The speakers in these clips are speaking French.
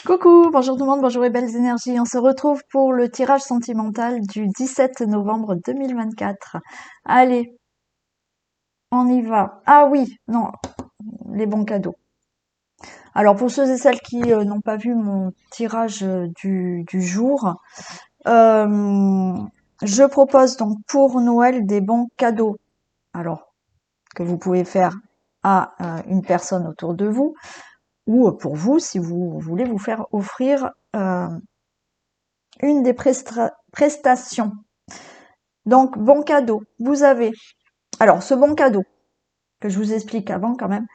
Coucou, bonjour tout le monde, bonjour les belles énergies. On se retrouve pour le tirage sentimental du 17 novembre 2024. Allez, on y va. Ah oui, non, les bons cadeaux. Alors pour ceux et celles qui n'ont pas vu mon tirage du jour, euh, je propose donc pour Noël des bons cadeaux. Alors, que vous pouvez faire à une personne autour de vous ou pour vous si vous voulez vous faire offrir une des prestations. Donc, bon cadeau. Vous avez, alors, ce bon cadeau, que je vous explique avant quand même,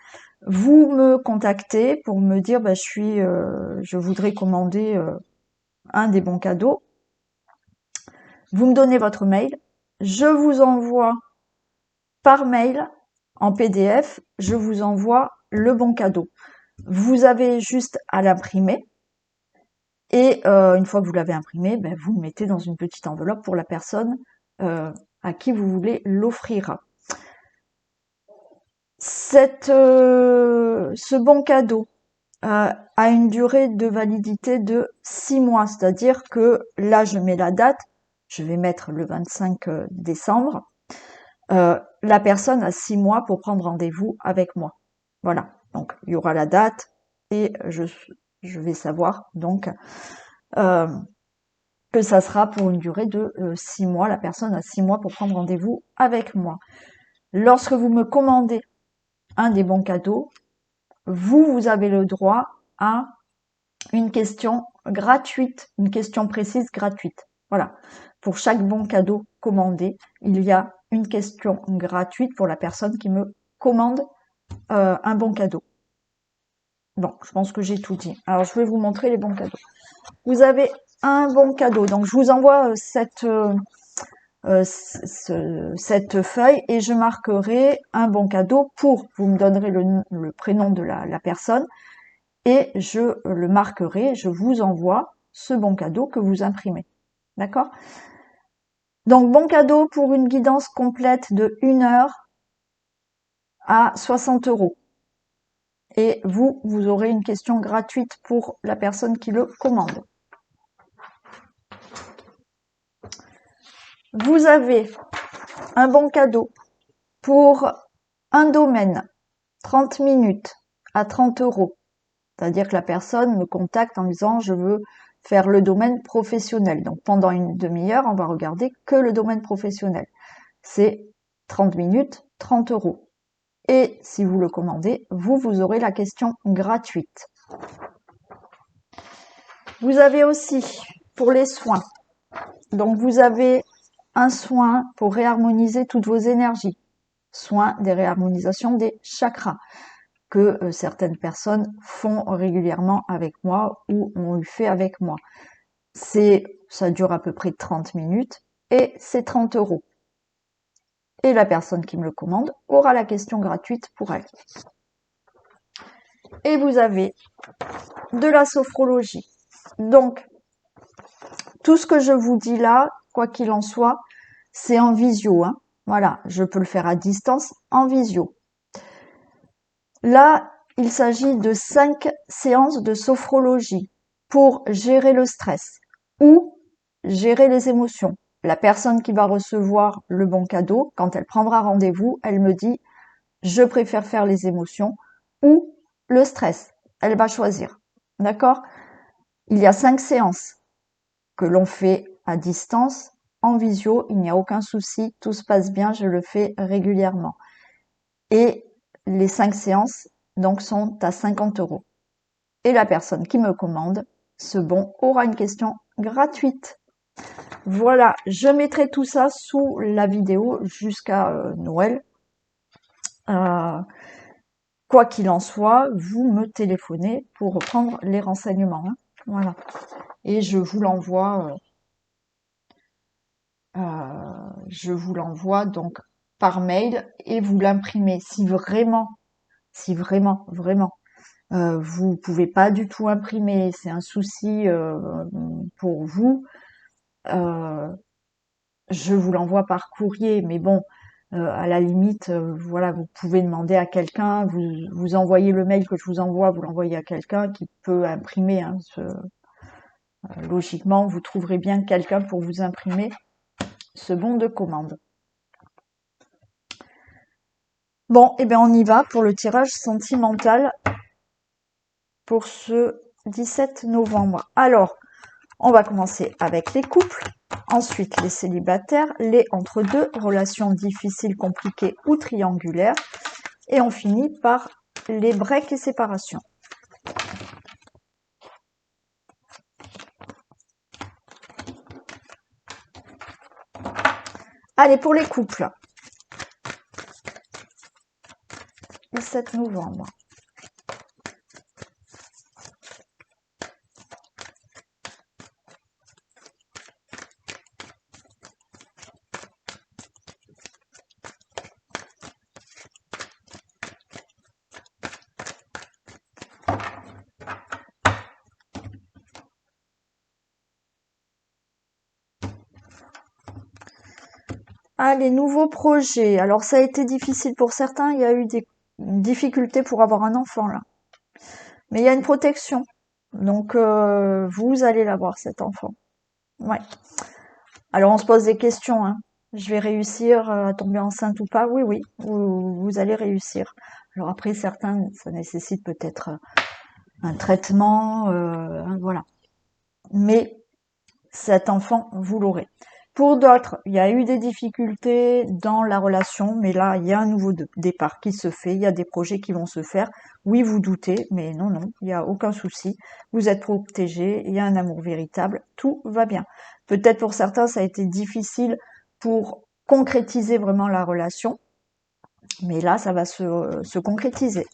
vous me contactez pour me dire, bah, je voudrais commander un des bons cadeaux. Vous me donnez votre mail. Je vous envoie par mail, en PDF, je vous envoie le bon cadeau. Vous avez juste à l'imprimer. Et une fois que vous l'avez imprimé, ben, vous le mettez dans une petite enveloppe pour la personne à qui vous voulez l'offrir. Ce bon cadeau a une durée de validité de 6 mois, c'est-à-dire que là, je mets la date, je vais mettre le 25 décembre. La personne a 6 mois pour prendre rendez-vous avec moi. Voilà, donc il y aura la date et je vais savoir donc euh, que ça sera pour une durée de 6 mois. La personne a 6 mois pour prendre rendez-vous avec moi. Lorsque vous me commandez un des bons cadeaux, vous avez le droit à une question gratuite, une question précise gratuite. Voilà. Pour chaque bon cadeau commandé, il y a une question gratuite pour la personne qui me commande un bon cadeau. Bon, je pense que j'ai tout dit. Alors, je vais vous montrer les bons cadeaux. Vous avez un bon cadeau. Donc, je vous envoie cette feuille et je marquerai un bon cadeau pour, vous me donnerez le prénom de la personne et je le marquerai, je vous envoie ce bon cadeau que vous imprimez. D'accord? Donc, bon cadeau pour une guidance complète de 1 heure à 60 €. Et vous aurez une question gratuite pour la personne qui le commande. Vous avez un bon cadeau pour un domaine, 30 minutes à 30 €. C'est-à-dire que la personne me contacte en disant je veux faire le domaine professionnel. Donc pendant une demi-heure, on va regarder que le domaine professionnel. C'est 30 minutes, 30 €. Et si vous le commandez, vous aurez la question gratuite. Vous avez aussi pour les soins. Donc vous avez un soin pour réharmoniser toutes vos énergies. Soin des réharmonisations des chakras que certaines personnes font régulièrement avec moi ou ont eu fait avec moi. Ça dure à peu près 30 minutes et c'est 30 €. Et la personne qui me le commande aura la question gratuite pour elle. Et vous avez de la sophrologie. Donc, tout ce que je vous dis là, quoi qu'il en soit, c'est en visio. Hein. Voilà, je peux le faire à distance en visio. Là, il s'agit de 5 séances de sophrologie pour gérer le stress ou gérer les émotions. La personne qui va recevoir le bon cadeau, quand elle prendra rendez-vous, elle me dit « je préfère faire les émotions » ou le stress. Elle va choisir. D'accord? Il y a 5 séances que l'on fait à distance, en visio, il n'y a aucun souci, tout se passe bien, je le fais régulièrement. Et les 5 séances donc sont à 50 €. Et la personne qui me commande ce bon aura une question gratuite. Voilà, je mettrai tout ça sous la vidéo jusqu'à Noël. Quoi qu'il en soit, vous me téléphonez pour reprendre les renseignements. Hein. Voilà. Et je vous l'envoie donc par mail et vous l'imprimez si vraiment, vraiment, vous pouvez pas du tout imprimer, c'est un souci pour vous. Je vous l'envoie par courrier, mais bon, À la limite, voilà, vous pouvez demander à quelqu'un, vous envoyez le mail que je vous envoie, vous l'envoyez à quelqu'un qui peut imprimer, hein, logiquement, vous trouverez bien quelqu'un pour vous imprimer ce bon de commande. Bon, et bien on y va pour le tirage sentimental pour ce 17 novembre. Alors, on va commencer avec les couples, ensuite les célibataires, les entre-deux, relations difficiles, compliquées ou triangulaires, et on finit par les breaks et séparations. Allez, pour les couples, 17 novembre. Ah, les nouveaux projets. Alors, ça a été difficile pour certains. Il y a eu des difficultés pour avoir un enfant, là. Mais il y a une protection. Donc, vous allez l'avoir, cet enfant. Ouais. Alors, on se pose des questions, hein. Je vais réussir à tomber enceinte ou pas? Oui, oui, vous allez réussir. Alors après, certains, ça nécessite peut-être un traitement, voilà. Mais cet enfant, vous l'aurez. Pour d'autres, il y a eu des difficultés dans la relation, mais là, il y a un nouveau départ qui se fait, il y a des projets qui vont se faire. Oui, vous doutez, mais non, non, il n'y a aucun souci. Vous êtes protégé, il y a un amour véritable, tout va bien. Peut-être pour certains, ça a été difficile pour concrétiser vraiment la relation, mais là, ça va se concrétiser.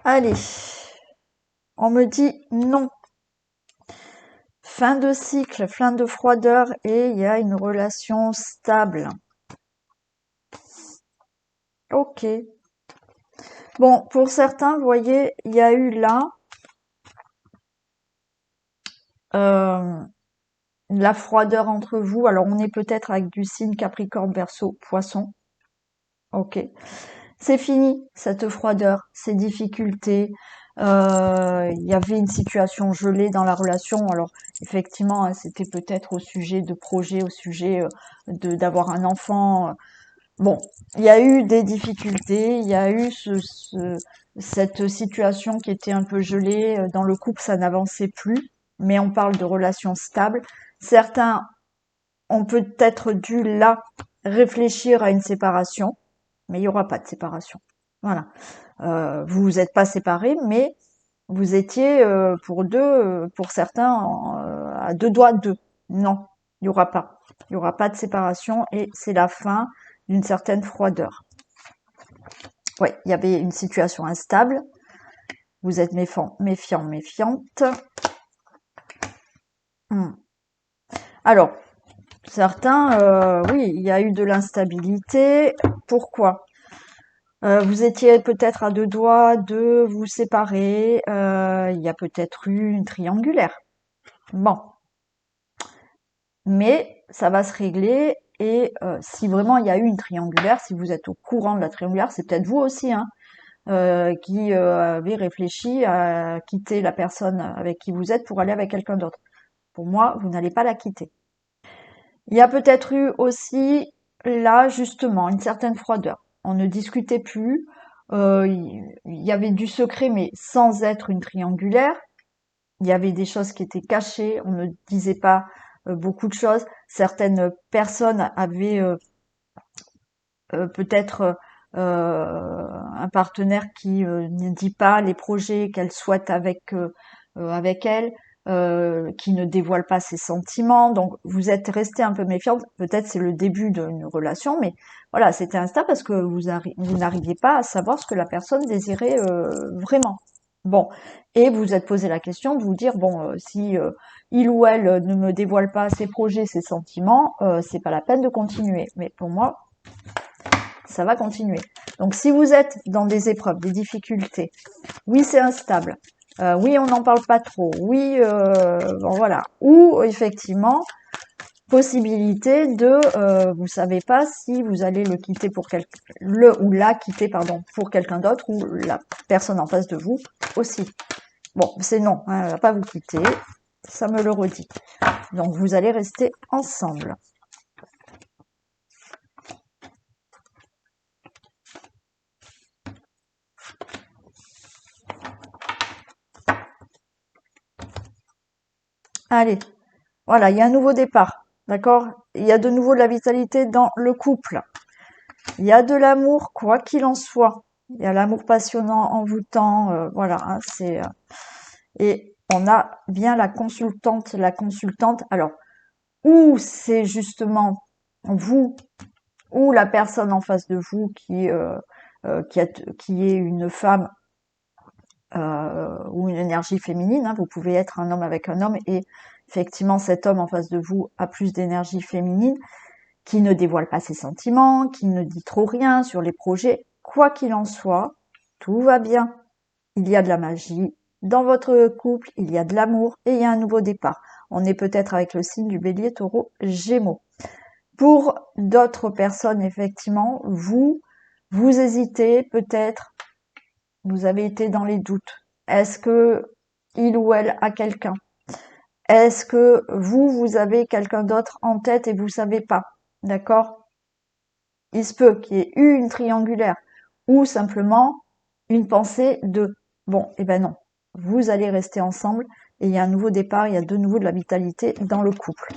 Allez, on me dit non. Fin de cycle, fin de froideur et il y a une relation stable. Ok. Bon, pour certains, vous voyez, il y a eu là euh, la froideur entre vous. Alors, on est peut-être avec du signe Capricorne, Verseau, Poisson. Ok. C'est fini, cette froideur, ces difficultés. Il y avait une situation gelée dans la relation. Alors, effectivement, hein, c'était peut-être au sujet de projet, au sujet d'avoir un enfant. Bon, il y a eu des difficultés, il y a eu cette situation qui était un peu gelée. Dans le couple, ça n'avançait plus, mais on parle de relations stables. Certains ont peut-être dû là réfléchir à une séparation, mais il n'y aura pas de séparation. Voilà. Vous vous êtes pas séparés, mais vous étiez pour certains, à deux doigts d'eux. Non, il y aura pas. Il y aura pas de séparation et c'est la fin d'une certaine froideur. Ouais, il y avait une situation instable. Vous êtes méfiant, méfiante. Alors, certains, oui, il y a eu de l'instabilité. Pourquoi? Vous étiez peut-être à deux doigts de vous séparer. Il y a peut-être eu une triangulaire. Bon, mais ça va se régler. Et si vraiment il y a eu une triangulaire, si vous êtes au courant de la triangulaire, c'est peut-être vous aussi, hein, qui avez réfléchi à quitter la personne avec qui vous êtes pour aller avec quelqu'un d'autre. Pour moi, vous n'allez pas la quitter. Il y a peut-être eu aussi, là, justement, une certaine froideur. On ne discutait plus. Il y avait du secret, mais sans être une triangulaire. Il y avait des choses qui étaient cachées. On ne disait pas beaucoup de choses. Certaines personnes avaient peut-être un partenaire qui ne dit pas les projets qu'elle souhaite avec elle. qui ne dévoile pas ses sentiments. Donc, vous êtes resté un peu méfiante. Peut-être c'est le début d'une relation, mais voilà, c'était instable parce que vous n'arriviez pas à savoir ce que la personne désirait vraiment. Bon, et vous vous êtes posé la question de vous dire, bon, si il ou elle ne me dévoile pas ses projets, ses sentiments, c'est pas la peine de continuer. Mais pour moi, ça va continuer. Donc, si vous êtes dans des épreuves, des difficultés, oui, c'est instable. Oui, on n'en parle pas trop. Oui, bon, voilà. Ou effectivement, possibilité de, vous savez pas si vous allez le quitter pour le ou la quitter pardon pour quelqu'un d'autre ou la personne en face de vous aussi. Bon, c'est non, hein, elle va pas vous quitter. Ça me le redit. Donc vous allez rester ensemble. Allez, voilà, il y a un nouveau départ, d'accord? Il y a de nouveau de la vitalité dans le couple. Il y a de l'amour, quoi qu'il en soit. Il y a l'amour passionnant, envoûtant, voilà, hein, et on a bien la consultante. Alors, ou c'est justement vous ou la personne en face de vous qui est une femme ou une énergie féminine, hein. Vous pouvez être un homme avec un homme et effectivement cet homme en face de vous a plus d'énergie féminine, qui ne dévoile pas ses sentiments, qui ne dit trop rien sur les projets. Quoi qu'il en soit, tout va bien. Il y a de la magie dans votre couple, il y a de l'amour et il y a un nouveau départ. On est peut-être avec le signe du Bélier, Taureau, Gémeaux. Pour d'autres personnes, effectivement, vous hésitez peut-être, vous avez été dans les doutes. Est-ce que il ou elle a quelqu'un? Est-ce que vous avez quelqu'un d'autre en tête et vous savez pas? D'accord? Il se peut qu'il y ait eu une triangulaire ou simplement une pensée de bon, eh ben non, vous allez rester ensemble et il y a un nouveau départ, il y a de nouveau de la vitalité dans le couple.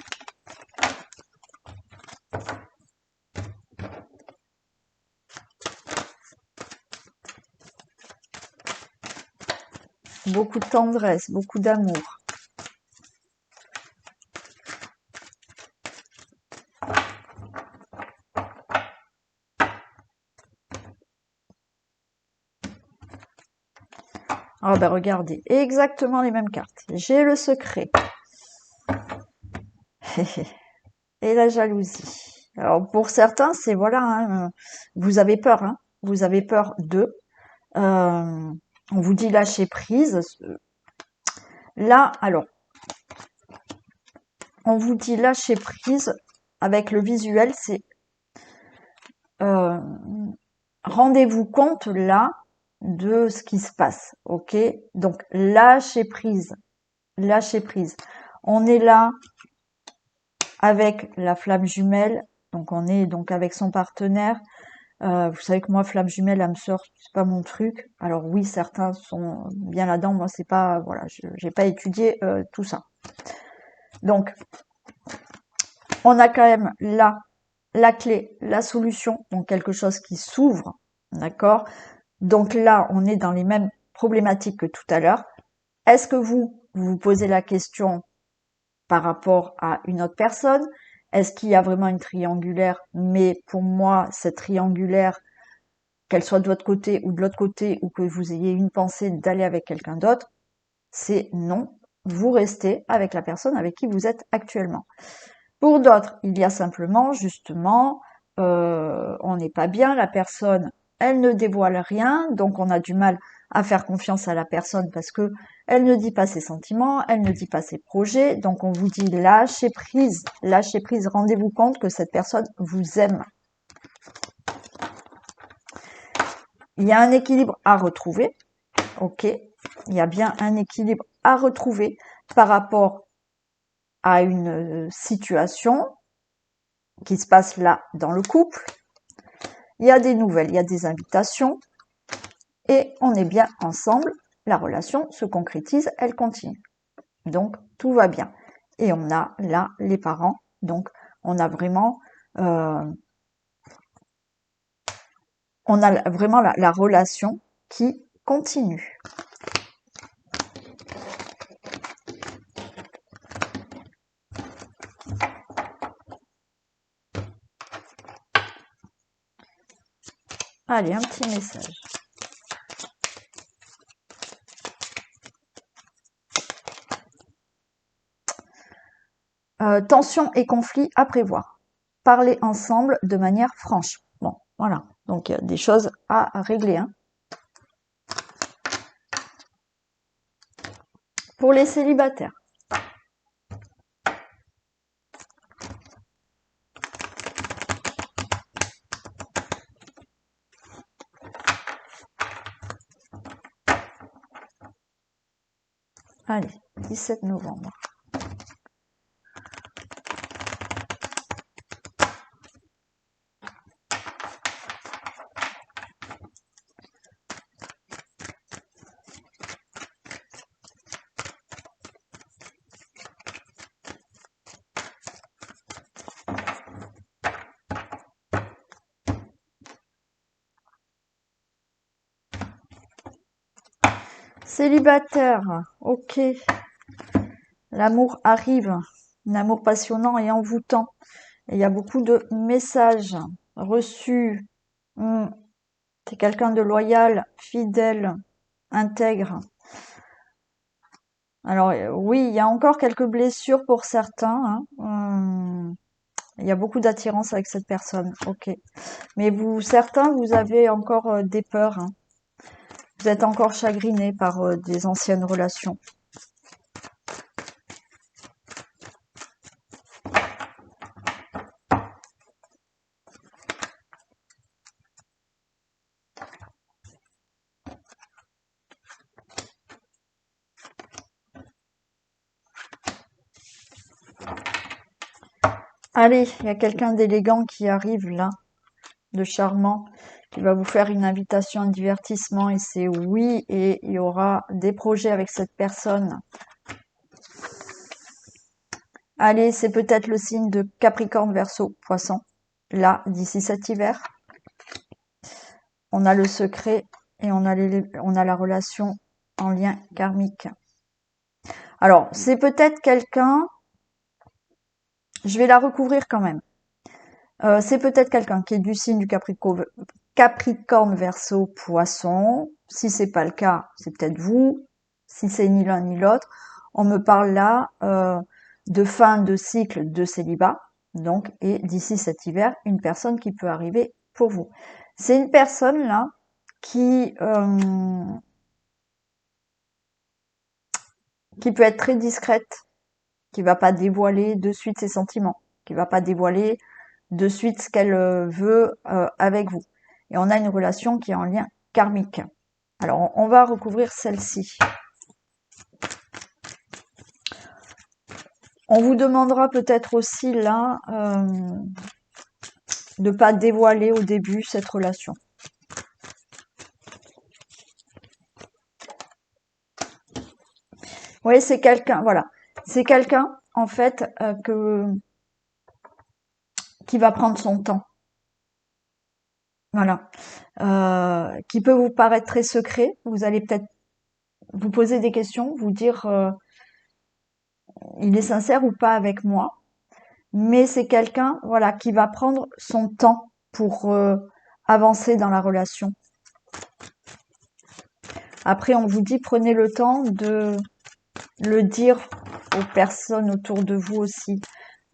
Beaucoup de tendresse, beaucoup d'amour. Ah ben regardez, exactement les mêmes cartes. J'ai le secret. Et la jalousie. Alors pour certains, c'est voilà, hein, vous avez peur, hein, vous avez peur d'eux. On vous dit lâcher prise. Là, alors, on vous dit lâcher prise avec le visuel, c'est euh, rendez-vous compte là de ce qui se passe, ok? Donc lâcher prise, lâcher prise. On est là avec la flamme jumelle, donc on est donc avec son partenaire. Vous savez que moi, flamme jumelle, âme sœur, c'est pas mon truc. Alors oui, certains sont bien là-dedans. Moi, c'est pas, voilà, j'ai pas étudié tout ça. Donc, on a quand même là la clé, la solution, donc quelque chose qui s'ouvre, d'accord? Donc là, on est dans les mêmes problématiques que tout à l'heure. Est-ce que vous vous posez la question par rapport à une autre personne? Est-ce qu'il y a vraiment une triangulaire? Mais pour moi, cette triangulaire, qu'elle soit de votre côté ou de l'autre côté, ou que vous ayez une pensée d'aller avec quelqu'un d'autre, c'est non. Vous restez avec la personne avec qui vous êtes actuellement. Pour d'autres, il y a simplement, justement, on n'est pas bien, la personne, elle ne dévoile rien, donc on a du mal à faire confiance à la personne parce que elle ne dit pas ses sentiments, elle ne dit pas ses projets, donc on vous dit lâchez prise, rendez-vous compte que cette personne vous aime. Il y a un équilibre à retrouver, ok, il y a bien un équilibre à retrouver par rapport à une situation qui se passe là dans le couple. Il y a des nouvelles, il y a des invitations et on est bien ensemble. La relation se concrétise, elle continue. Donc tout va bien. Et on a là les parents. Donc on a vraiment, la relation qui continue. Allez, un petit message. Tension et conflit à prévoir. Parler ensemble de manière franche. Bon, voilà. Donc, il y a des choses à régler. Hein. Pour les célibataires. Allez, 17 novembre. Célibataire, ok. L'amour arrive, un amour passionnant et envoûtant. Et il y a beaucoup de messages reçus. T'es quelqu'un de loyal, fidèle, intègre. Alors oui, il y a encore quelques blessures pour certains. Hein. Il y a beaucoup d'attirance avec cette personne, ok. Mais vous, certains, vous avez encore des peurs. Hein. Vous êtes encore chagriné par des anciennes relations. Allez, il y a quelqu'un d'élégant qui arrive là, de charmant, qui va vous faire une invitation à un divertissement et c'est oui, et il y aura des projets avec cette personne. Allez, c'est peut-être le signe de Capricorne, Verseau, Poisson. Là, d'ici cet hiver, on a le secret et on a la relation en lien karmique. Alors, c'est peut-être quelqu'un, je vais la recouvrir quand même. C'est peut-être quelqu'un qui est du signe du Capricorne, Verseau, Poisson. Si c'est pas le cas, c'est peut-être vous. Si c'est ni l'un ni l'autre, on me parle là de fin de cycle de célibat. Donc, et d'ici cet hiver, une personne qui peut arriver pour vous. C'est une personne là qui peut être très discrète, qui va pas dévoiler de suite ses sentiments, qui va pas dévoiler de suite ce qu'elle veut avec vous. Et on a une relation qui est en lien karmique. Alors, on va recouvrir celle-ci. On vous demandera peut-être aussi là de pas dévoiler au début cette relation. Oui, c'est quelqu'un, voilà. C'est quelqu'un, en fait, qui va prendre son temps. Voilà. Qui peut vous paraître très secret. Vous allez peut-être vous poser des questions, vous dire il est sincère ou pas avec moi. Mais c'est quelqu'un, voilà, qui va prendre son temps pour avancer dans la relation. Après, on vous dit, prenez le temps de le dire aux personnes autour de vous aussi.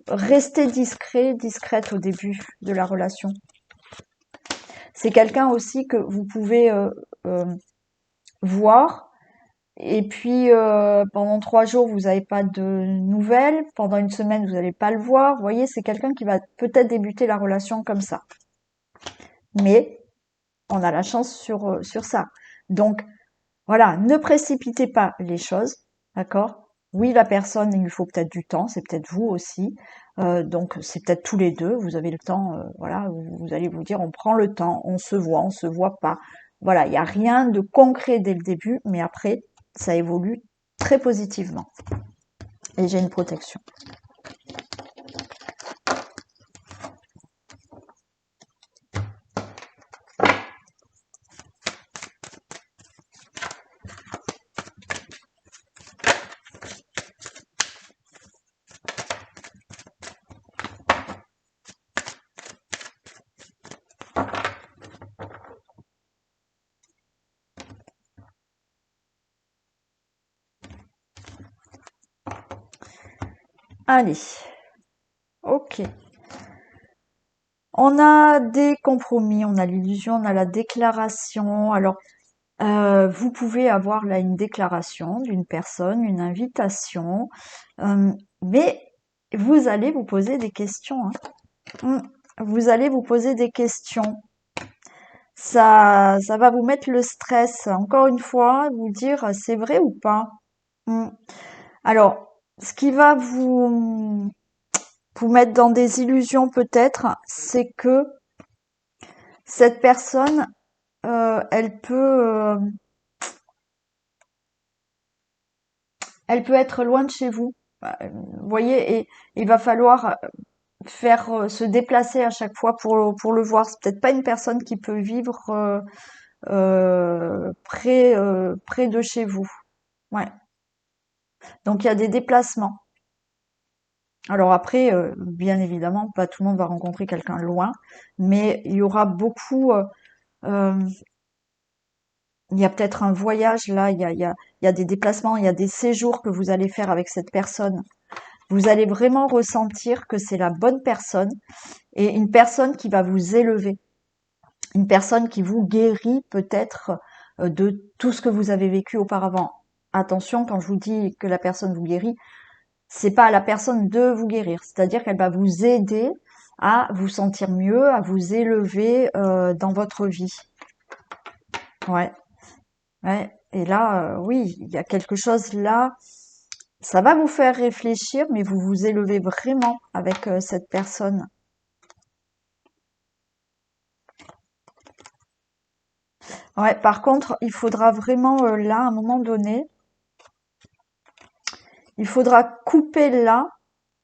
Restez discret, discrète au début de la relation. C'est quelqu'un aussi que vous pouvez voir. Et puis, pendant 3 jours, vous n'avez pas de nouvelles. Pendant une semaine, vous n'allez pas le voir. Vous voyez, c'est quelqu'un qui va peut-être débuter la relation comme ça. Mais on a la chance sur ça. Donc, voilà, ne précipitez pas les choses, d'accord? Oui, la personne, il lui faut peut-être du temps, c'est peut-être vous aussi. Donc, c'est peut-être tous les deux, vous avez le temps, voilà, vous allez vous dire, on prend le temps, on se voit pas. Voilà, il n'y a rien de concret dès le début, mais après, ça évolue très positivement. Et j'ai une protection. Allez, ok. On a des compromis, on a l'illusion, on a la déclaration. Alors, vous pouvez avoir là une déclaration d'une personne, une invitation, mais vous allez vous poser des questions, hein. Vous allez vous poser des questions. Ça va vous mettre le stress. Encore une fois, vous dire c'est vrai ou pas. Mm. Alors, ce qui va vous mettre dans des illusions peut-être, c'est que cette personne, elle peut être loin de chez vous. Vous voyez, et il va falloir faire se déplacer à chaque fois pour le voir. C'est peut-être pas une personne qui peut vivre près de chez vous. Ouais. Donc il y a des déplacements. Alors après, bien évidemment, pas tout le monde va rencontrer quelqu'un loin, mais il y aura beaucoup. Euh, il y a peut-être un voyage là. Il y a des déplacements, il y a des séjours que vous allez faire avec cette personne. Vous allez vraiment ressentir que c'est la bonne personne et une personne qui va vous élever, une personne qui vous guérit peut-être de tout ce que vous avez vécu auparavant. Attention, quand je vous dis que la personne vous guérit, c'est pas à la personne de vous guérir, c'est-à-dire qu'elle va vous aider à vous sentir mieux, à vous élever dans votre vie. Ouais, ouais. Et là, oui, il y a quelque chose là. Ça va vous faire réfléchir, mais vous vous élevez vraiment avec cette personne. Ouais, par contre, il faudra vraiment là, à un moment donné, il faudra couper là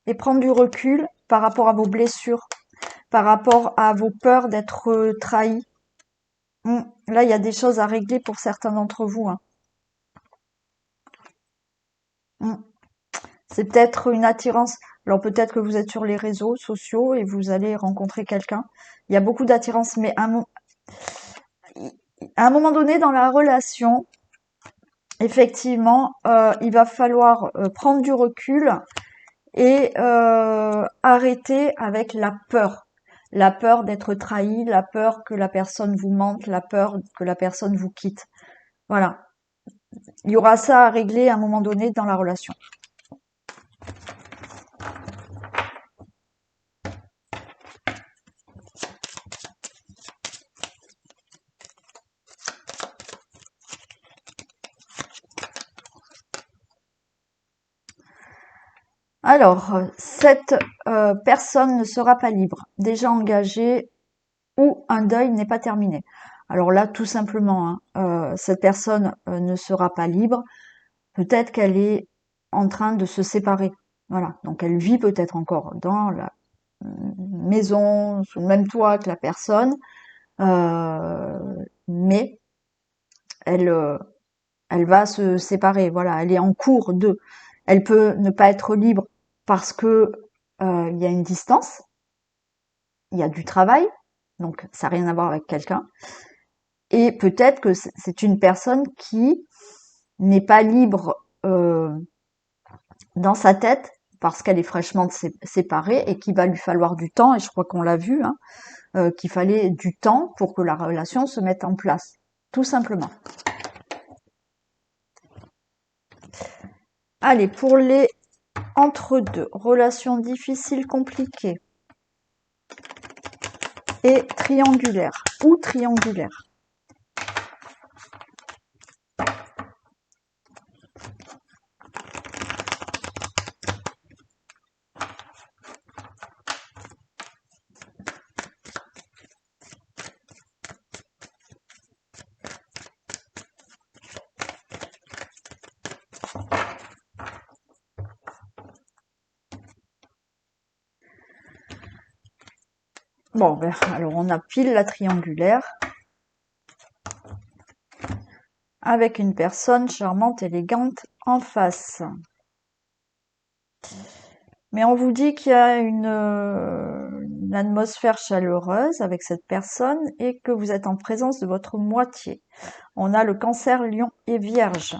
et prendre du recul par rapport à vos blessures, par rapport à vos peurs d'être trahi. Là, il y a des choses à régler pour certains d'entre vous, hein. Mm. C'est peut-être une attirance. Alors peut-être que vous êtes sur les réseaux sociaux et vous allez rencontrer quelqu'un. Il y a beaucoup d'attirance, mais à un moment donné dans la relation, effectivement, il va falloir prendre du recul et arrêter avec la peur. La peur d'être trahi, la peur que la personne vous manque, la peur que la personne vous quitte. Voilà. Il y aura ça à régler à un moment donné dans la relation. Alors, cette personne ne sera pas libre, déjà engagée ou un deuil n'est pas terminé. Alors là, tout simplement, hein, cette personne ne sera pas libre. Peut-être qu'elle est en train de se séparer. Voilà. Donc elle vit peut-être encore dans la maison, sous le même toit que la personne, mais elle, elle va se séparer. Voilà. Elle est en cours de. Elle peut ne pas être libre parce que il y a une distance, il y a du travail, donc ça n'a rien à voir avec quelqu'un. Et peut-être que c'est une personne qui n'est pas libre dans sa tête parce qu'elle est fraîchement séparée et qu'il va lui falloir du temps, et je crois qu'on l'a vu, hein, qu'il fallait du temps pour que la relation se mette en place, tout simplement. Allez, pour les entre-deux, relations difficiles, compliquées et triangulaires ou triangulaires. Bon, ben, alors on a pile la triangulaire avec une personne charmante, élégante en face. Mais on vous dit qu'il y a une atmosphère chaleureuse avec cette personne et que vous êtes en présence de votre moitié. On a le Cancer, Lion et Vierge.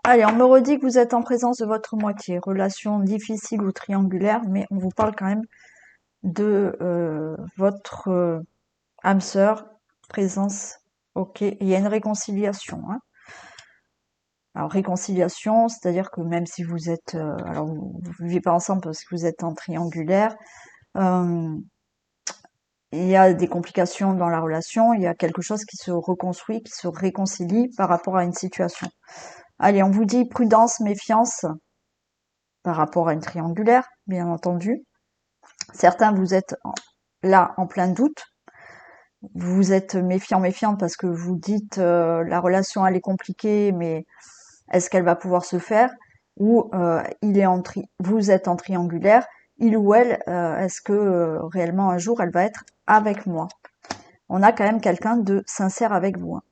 Allez, on me redit que vous êtes en présence de votre moitié. Relation difficile ou triangulaire, mais on vous parle quand même de votre âme sœur, présence. Ok, il y a une réconciliation. Hein. Alors réconciliation, c'est-à-dire que même si vous êtes, alors vous vivez pas ensemble parce que vous êtes en triangulaire, euh, il y a des complications dans la relation, il y a quelque chose qui se reconstruit, qui se réconcilie par rapport à une situation. Allez, on vous dit prudence, méfiance par rapport à une triangulaire, bien entendu. Certains, vous êtes là en plein doute. Vous êtes méfiant, méfiante parce que vous dites la relation elle est compliquée, mais est-ce qu'elle va pouvoir se faire? Ou vous êtes en triangulaire, il ou elle, est-ce que réellement un jour elle va être avec moi? On a quand même quelqu'un de sincère avec vous. Hein.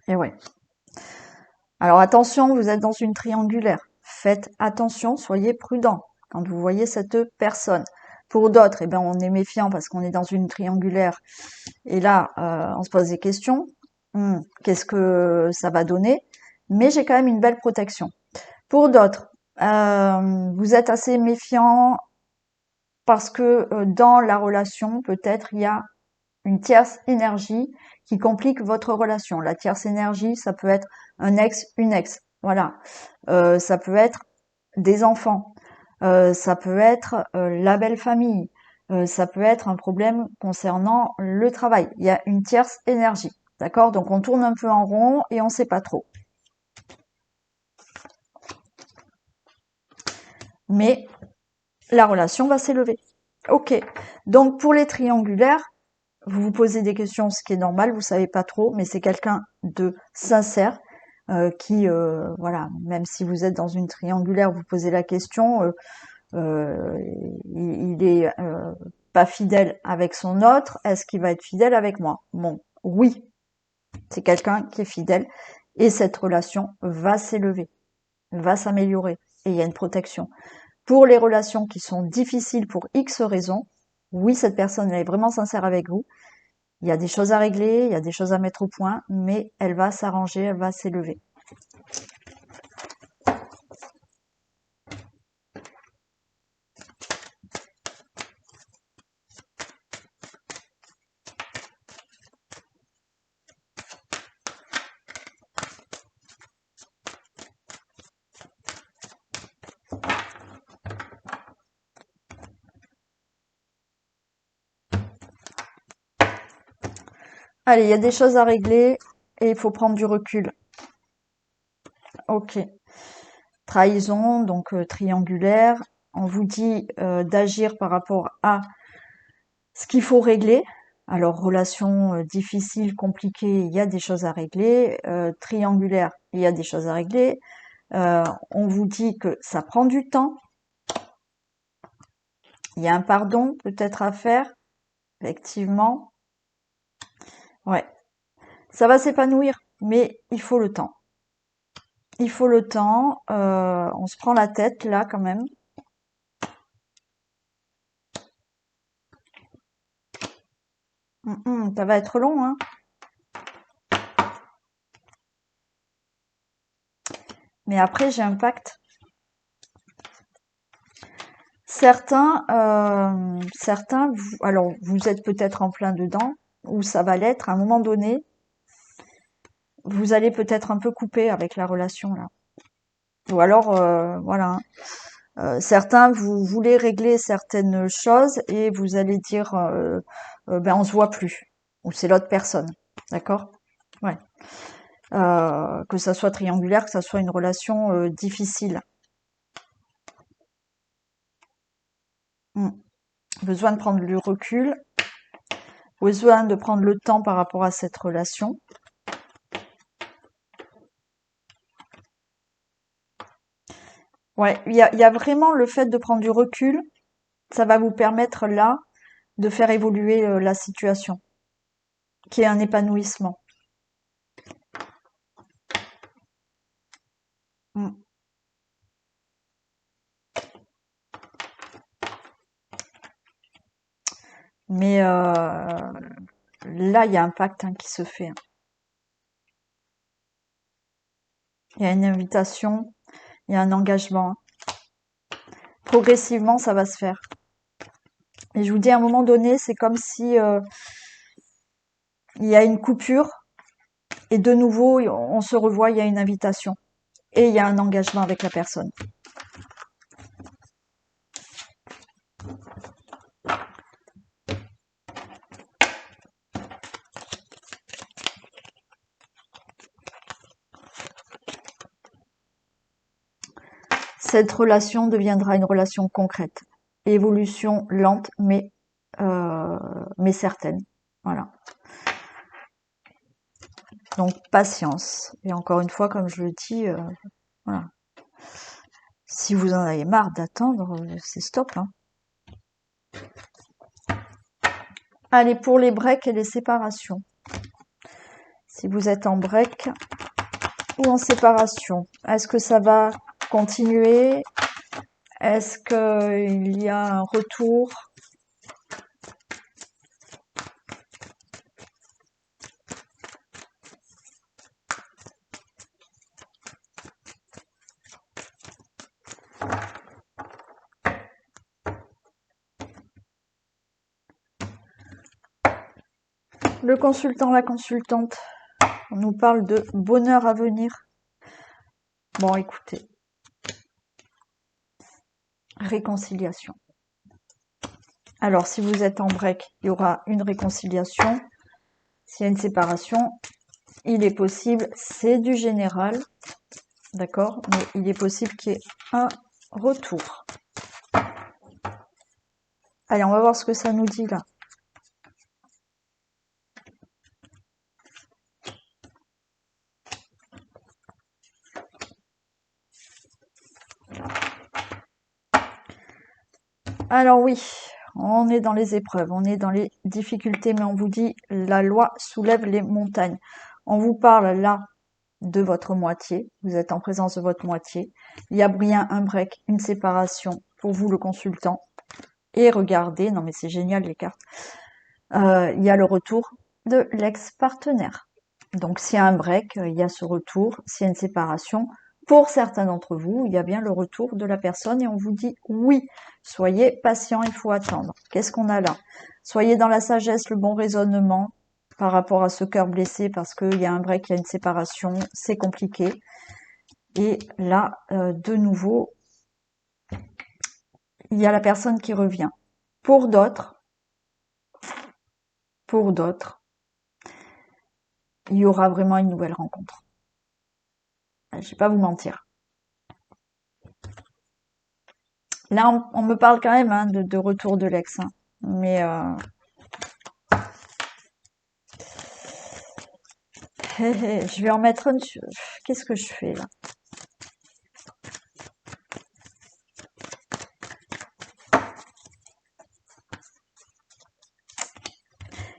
Et ouais. Alors attention, vous êtes dans une triangulaire. Faites attention, soyez prudent quand vous voyez cette personne. Pour d'autres, eh ben, on est méfiant parce qu'on est dans une triangulaire. Et là, on se pose des questions. Qu'est-ce que ça va donner? Mais j'ai quand même une belle protection. Pour d'autres, vous êtes assez méfiant parce que dans la relation, peut-être il y a une tierce énergie qui complique votre relation. La tierce énergie, ça peut être un ex, une ex. Voilà. Ça peut être des enfants. Ça peut être la belle famille. Ça peut être un problème concernant le travail. Il y a une tierce énergie. D'accord? Donc on tourne un peu en rond et on sait pas trop. Mais la relation va s'élever. Ok. Donc pour les triangulaires, vous vous posez des questions, ce qui est normal, vous savez pas trop, mais c'est quelqu'un de sincère qui, voilà, même si vous êtes dans une triangulaire, vous posez la question, il est pas fidèle avec son autre, est-ce qu'il va être fidèle avec moi? Bon, oui, c'est quelqu'un qui est fidèle et cette relation va s'élever, va s'améliorer et il y a une protection. Pour les relations qui sont difficiles pour X raisons, oui, cette personne elle est vraiment sincère avec vous. Il y a des choses à régler, il y a des choses à mettre au point, mais elle va s'arranger, elle va s'élever. Allez, il y a des choses à régler et il faut prendre du recul. Ok. Trahison, donc triangulaire. On vous dit d'agir par rapport à ce qu'il faut régler. Alors, relation difficile, compliquée, il y a des choses à régler. Triangulaire, il y a des choses à régler. On vous dit que ça prend du temps. Il y a un pardon peut-être à faire, effectivement. Ouais, ça va s'épanouir, mais il faut le temps. Il faut le temps. On se prend la tête là quand même. Ça va être long, hein. Mais après, j'ai un pacte. Certains, alors vous êtes peut-être en plein dedans, ou ça va l'être. À un moment donné, vous allez peut-être un peu couper avec la relation là. Ou alors, voilà. Hein. Certains, vous voulez régler certaines choses et vous allez dire, ben on se voit plus. Ou c'est l'autre personne. D'accord? Ouais. Que ça soit triangulaire, que ça soit une relation difficile. Mm. Besoin de prendre du recul, besoin de prendre le temps par rapport à cette relation. Ouais, il y a vraiment le fait de prendre du recul, ça va vous permettre là de faire évoluer la situation, qui est un épanouissement. Mm. Mais là, il y a un pacte hein, qui se fait, hein. Il y a une invitation, il y a un engagement, hein. Progressivement, ça va se faire. Et je vous dis, à un moment donné, c'est comme si il y a une coupure et de nouveau, on se revoit, il y a une invitation et il y a un engagement avec la personne. Cette relation deviendra une relation concrète. Évolution lente, mais certaine. Voilà. Donc, patience. Et encore une fois, comme je le dis, voilà. Si vous en avez marre d'attendre, c'est stop, hein. Allez, pour les breaks et les séparations. Si vous êtes en break ou en séparation, est-ce que ça va continuer? Est-ce qu'il y a un retour? Le consultant, la consultante, on nous parle de bonheur à venir. Bon, écoutez, réconciliation. Alors, si vous êtes en break, il y aura une réconciliation. S'il y a une séparation, il est possible, c'est du général, d'accord, mais il est possible qu'il y ait un retour. Allez, on va voir ce que ça nous dit là. Alors oui, on est dans les épreuves, on est dans les difficultés, mais on vous dit la loi soulève les montagnes. On vous parle là de votre moitié, vous êtes en présence de votre moitié. Il y a bien un break, une séparation pour vous le consultant. Et regardez, non mais c'est génial les cartes, il y a le retour de l'ex-partenaire. Donc s'il y a un break, il y a ce retour. S'il y a une séparation, pour certains d'entre vous, il y a bien le retour de la personne et on vous dit oui, soyez patient, il faut attendre. Qu'est-ce qu'on a là? Soyez dans la sagesse, le bon raisonnement par rapport à ce cœur blessé parce qu'il y a un break, il y a une séparation, c'est compliqué. Et là, de nouveau, il y a la personne qui revient. Pour d'autres, il y aura vraiment une nouvelle rencontre. Je vais pas vous mentir. Là, on me parle quand même hein, de retour de l'ex, hein. Mais je vais en mettre une. Qu'est-ce que je fais là?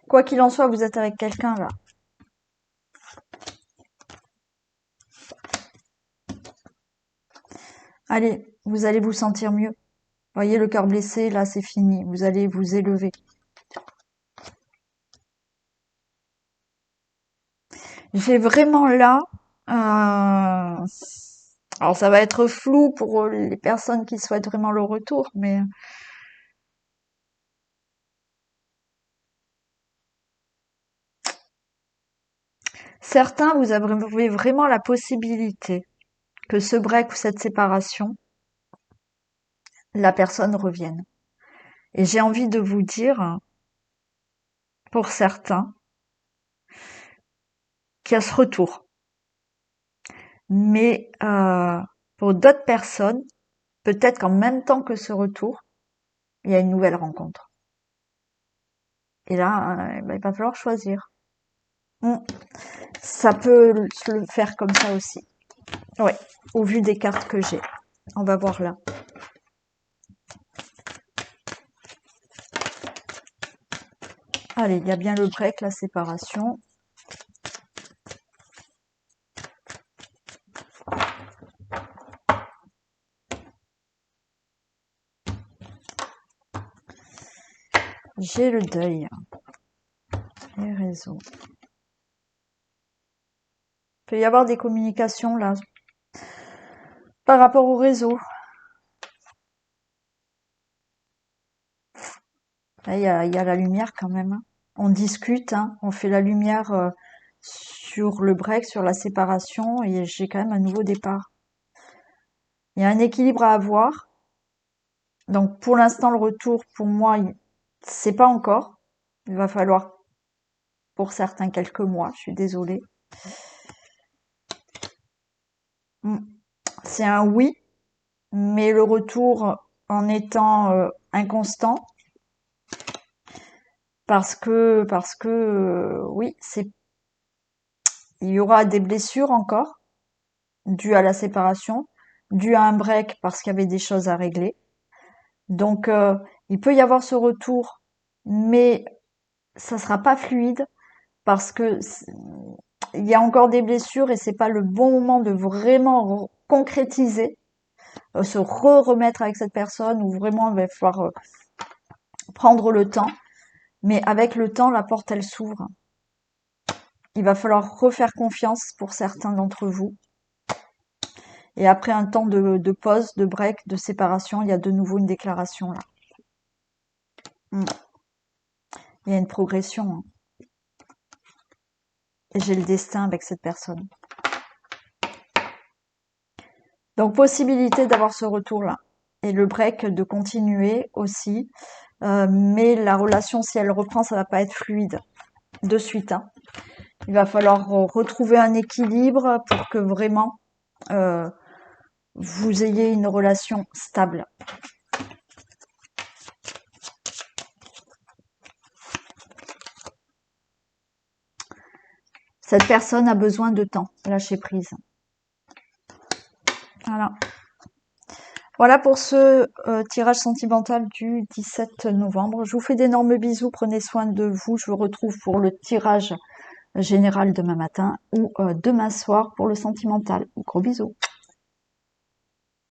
Quoi qu'il en soit, vous êtes avec quelqu'un là. Allez, vous allez vous sentir mieux. Voyez le cœur blessé, là c'est fini. Vous allez vous élever. J'ai vraiment là. Alors ça va être flou pour les personnes qui souhaitent vraiment le retour, mais certains, vous avez vraiment la possibilité que ce break ou cette séparation, la personne revienne. Et j'ai envie de vous dire, pour certains, qu'il y a ce retour. Mais pour d'autres personnes, peut-être qu'en même temps que ce retour, il y a une nouvelle rencontre. Et là, ben, il va falloir choisir. Hmm. Ça peut se le faire comme ça aussi. Oui, au vu des cartes que j'ai. On va voir là. Allez, il y a bien le break, la séparation. J'ai le deuil. Les réseaux. Il peut y avoir des communications là par rapport au réseau. Là, il y a la lumière quand même, hein. On discute, hein, on fait la lumière sur le break, sur la séparation, et j'ai quand même un nouveau départ. Il y a un équilibre à avoir. Donc pour l'instant, le retour, pour moi, c'est pas encore. Il va falloir, pour certains, quelques mois. Je suis désolée. C'est un oui, mais le retour en étant inconstant, parce que oui, il y aura des blessures encore dues à la séparation, dues à un break parce qu'il y avait des choses à régler. Donc il peut y avoir ce retour, mais ça sera pas fluide parce que il y a encore des blessures et c'est pas le bon moment de vraiment concrétiser, se remettre avec cette personne où vraiment il va falloir prendre le temps. Mais avec le temps, la porte elle s'ouvre. Il va falloir refaire confiance pour certains d'entre vous. Et après un temps de pause, de break, de séparation, il y a de nouveau une déclaration là. Il y a une progression, hein. Et j'ai le destin avec cette personne. Donc possibilité d'avoir ce retour-là. Et le break de continuer aussi. Mais la relation, si elle reprend, ça va pas être fluide de suite, hein. Il va falloir retrouver un équilibre pour que vraiment vous ayez une relation stable. Cette personne a besoin de temps, lâcher prise. Voilà. Voilà pour ce tirage sentimental du 17 novembre. Je vous fais d'énormes bisous, prenez soin de vous. Je vous retrouve pour le tirage général demain matin ou demain soir pour le sentimental. Gros bisous.